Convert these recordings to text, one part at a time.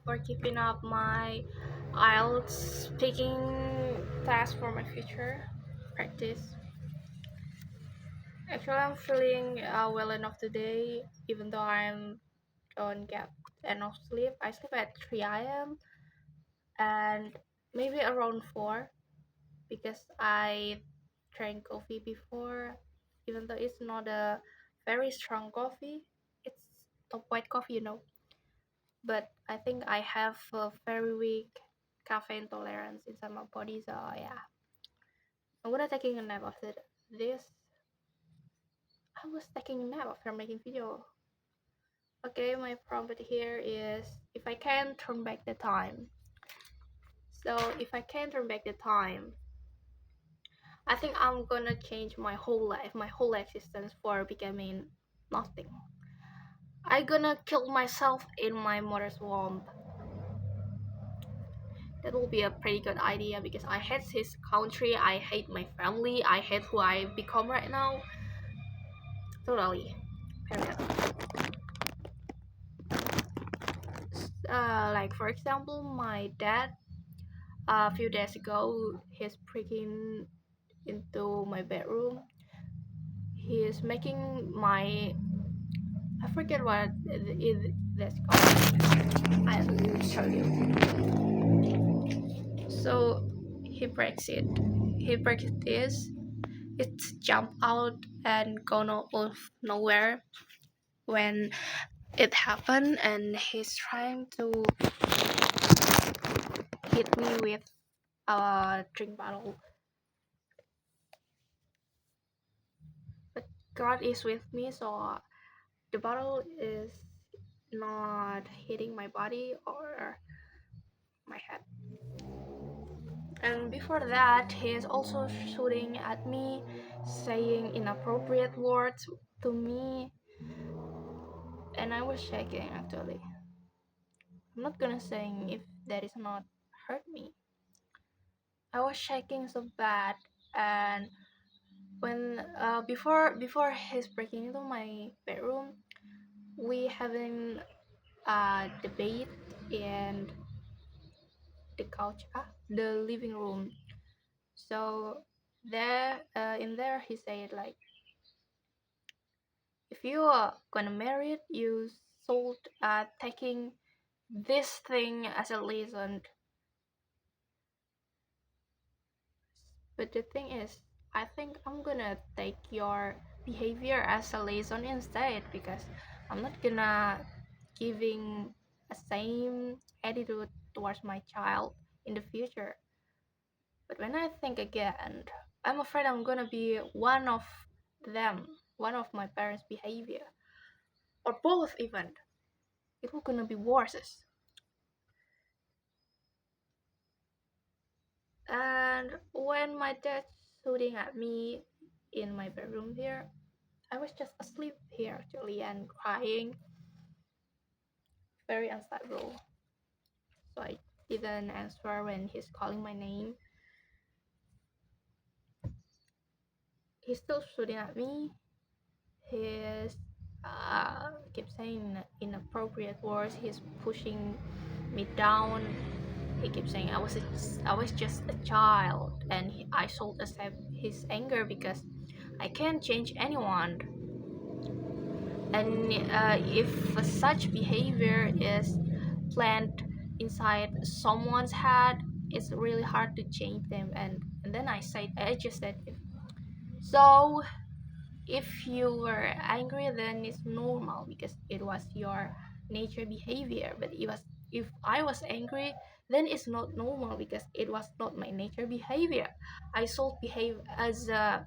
for keeping up my IELTS speaking task for my future practice. Actually, I'm feeling well enough today, even though I don't get enough sleep. I sleep at 3 a.m. and maybe around 4 because I drank coffee before, even though it's not a very strong coffee. It's top white coffee. But I think I have a very weak caffeine tolerance inside my body, so yeah. I'm gonna taking a nap after this. I was taking a nap after making video. Okay, my prompt here is if I can turn back the time. So if I can turn back the time, I think I'm gonna change my whole life, my whole existence for becoming nothing. I gonna kill myself in my mother's womb. That will be a pretty good idea because I hate his country, I hate my family, I hate who I become right now. Totally. Period. Like for example, my dad a few days ago he's breaking into my bedroom. He is making my I forget what that's called. I'll show you. So he breaks it. He breaks this. It jump out and gone out of nowhere when it happened, and he's trying to hit me with a drink bottle. But God is with me, so the bottle is not hitting my body or my head. And before that, he is also shooting at me, saying inappropriate words to me, and I was shaking actually. I'm not gonna say if that is not hurt me. I was shaking so bad, and when before his breaking into my bedroom, we having a debate in the couch, the living room. So there, in there, he said like, if you are gonna marry it, you should taking this thing as a lesson. But the thing is, I think I'm gonna take your behavior as a lesson instead because I'm not gonna giving a same attitude towards my child in the future. But when I think again, I'm afraid I'm gonna be one of them, one of my parents' behavior, or both even. It will gonna be worse. And when my dad shooting at me in my bedroom here, I was just asleep here actually and crying, very unstable. So I didn't answer when he's calling my name. He's still shooting at me. He's keep saying inappropriate words. He's pushing me down. He keeps saying I was just a child, and I should accept his anger because I can't change anyone. And if such behavior is planted inside someone's head, it's really hard to change them. And then I just said, so if you were angry, then it's normal because it was your nature behavior. But if I was angry, then it's not normal because it was not my nature behavior. I should behave uh,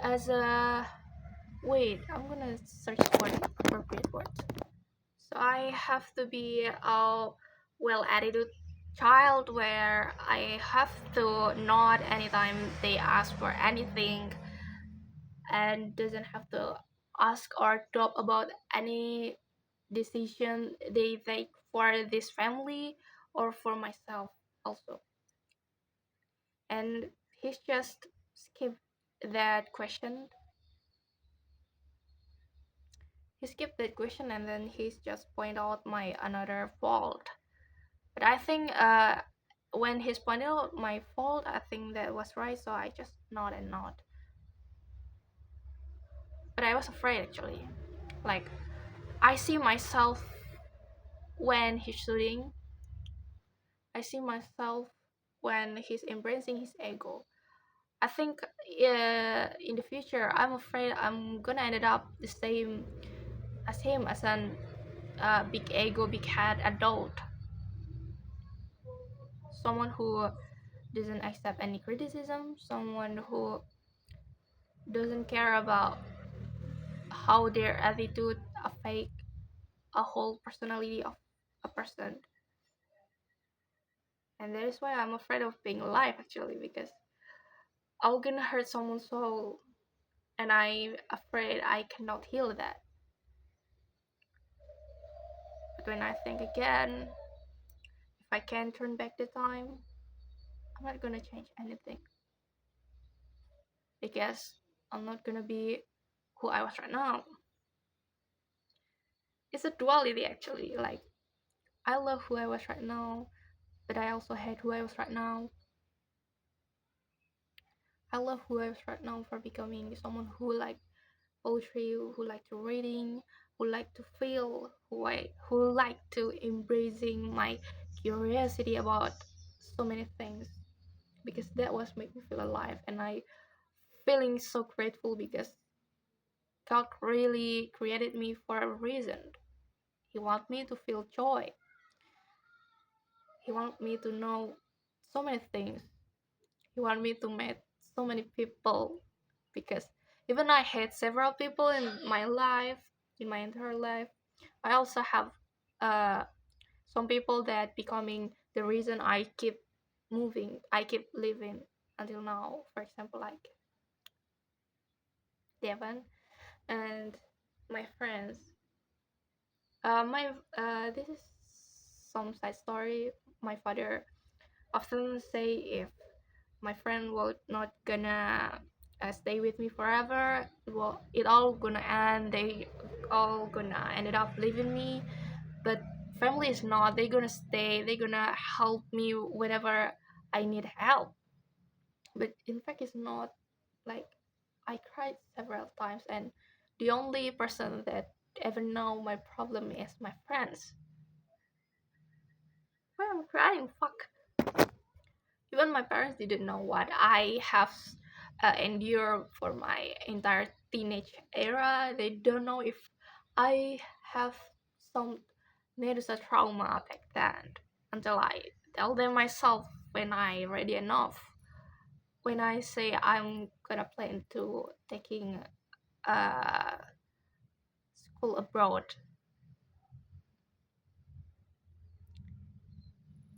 as a wait. I'm gonna search for the appropriate word. So I have to be a well attitude child where I have to nod anytime they ask for anything and doesn't have to ask or talk about any decision they take for this family or for myself also. And he's just skipped that question. he skipped that question and then he's just point out my another fault. But I think when he's pointed out my fault, I think that was right, so I just nod and nod. But I was afraid actually. Like I see myself when he's shooting. I see myself when he's embracing his ego. I think in the future, I'm afraid I'm gonna end up the same as him, as an big ego, big head adult, someone who doesn't accept any criticism, someone who doesn't care about how their attitude affect a whole personality of a person. And that is why I'm afraid of being alive actually, because I'm gonna hurt someone's soul, and I'm afraid I cannot heal that. But when I think again, if I can turn back the time, I'm not gonna change anything, because I'm not gonna be who I was right now. It's a duality actually. Like I love who I was right now, but I also hate who I was right now. I love who I was right now for becoming someone who like poetry, who like to reading, who like to feel, who like to embracing my curiosity about so many things, because that was make me feel alive, and I feeling so grateful because God really created me for a reason. He want me to feel joy. He want me to know so many things. He want me to meet so many people, because even I hate several people in my life, in my entire life, I also have uh, some people that becoming the reason I keep moving, I keep living until now. For example, like Devon and my friends. My This is some side story. My father often say if my friend will not gonna stay with me forever, well, it all gonna end. They all gonna ended up leaving me. But family is not. They gonna stay. They gonna help me whenever I need help. But in fact, it's not. Like I cried several times, and the only person that ever know my problem is my friends. Why I'm crying? Fuck. Even my parents didn't know what I have endured for my entire teenage era. They don't know if I have some major trauma back then, until I tell them myself when I ready enough. When I say I'm gonna plan to taking uh, school abroad.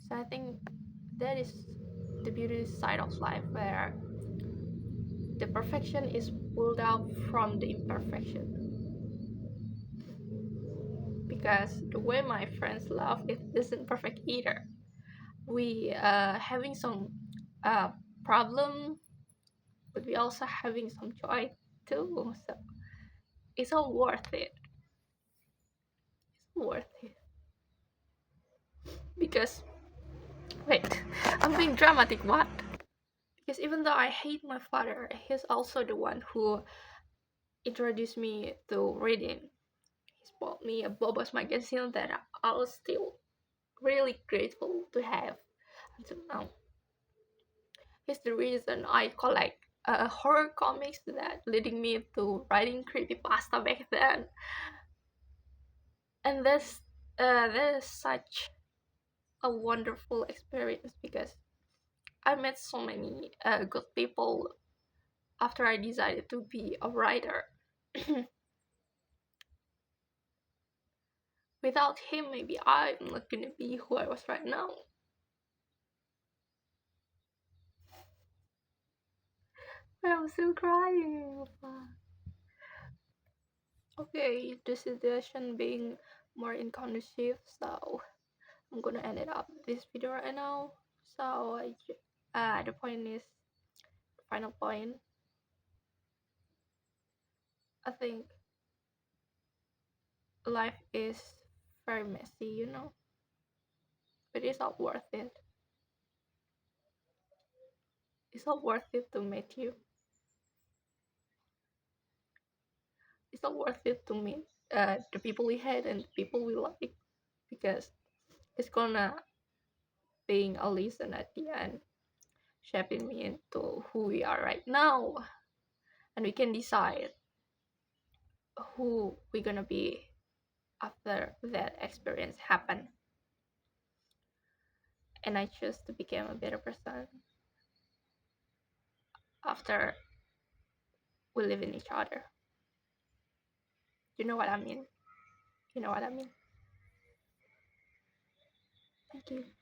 So I think that is the beauty side of life, where the perfection is pulled out from the imperfection. Because the way my friends love, it isn't perfect either. We having some uh, problem, but we also having some joy too. So it's all worth it. It's all worth it. Because wait, I'm being dramatic. What? Because even though I hate my father, he's also the one who introduced me to reading. He's bought me a Bobos magazine that I was still really grateful to have until now. He's the reason I collect horror comics, that leading me to writing creepypasta back then. And that is such a wonderful experience, because I met so many good people after I decided to be a writer. Without him, maybe I'm not gonna be who I was right now. I'm still crying. Okay, the situation being more inconducive, so I'm gonna end it up this video right now. So the point is, final point. I think life is very messy, but it's not worth it. It's not worth it to meet you. It's not worth it to meet the people we hate and the people we like, because it's gonna being a lesson at the end, shaping me into who we are right now, and we can decide who we're gonna be after that experience happened. And I choose to become a better person after we live in each other. You know what I mean? You know what I mean? Thank you.